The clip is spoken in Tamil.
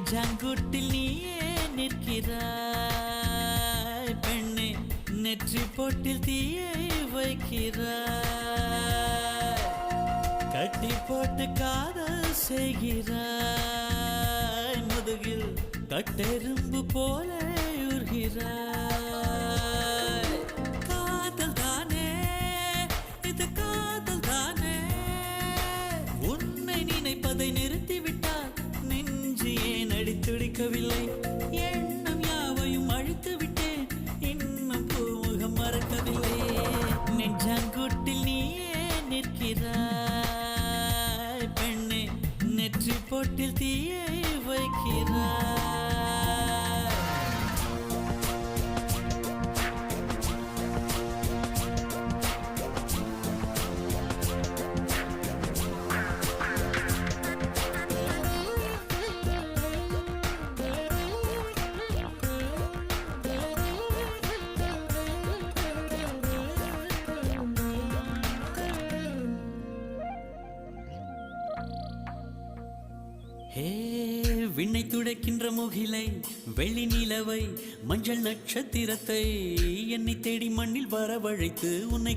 நெஞ்சாங்குட்டில் நீயே நிற்கிறாய் பெண்ணே, நெற்றி போட்டில் தீயை வைக்கிறாய், கட்டி போட்டு காதல் செய்கிறாய், முதுகில் கட்டெரும்பு போல உருகிறாய். காதல் தானே இது, காதல் தானே, உன்னை நினைப்பதை நிறுத்திவிட்டால் நெஞ்சு ஏன் அடித்துடிக்கவில்லை? எண்ணம் யாவையும் அழித்து விட்டேன், இன்னும் பூமுகம் மறக்கவில்லை. நெஞ்சாங்குட்டில் நீயே நிற்கிறாய் பெண்ணே, நெற்றி போட்டில் தீயை வைக்கிறாய். விண்ணை துடைக்கின்ற முகிலை, வெள்ளி நிலவை, மஞ்சள் நட்சத்திரத்தை என்னை தேடி மண்ணில் வரவழைத்து உன்னை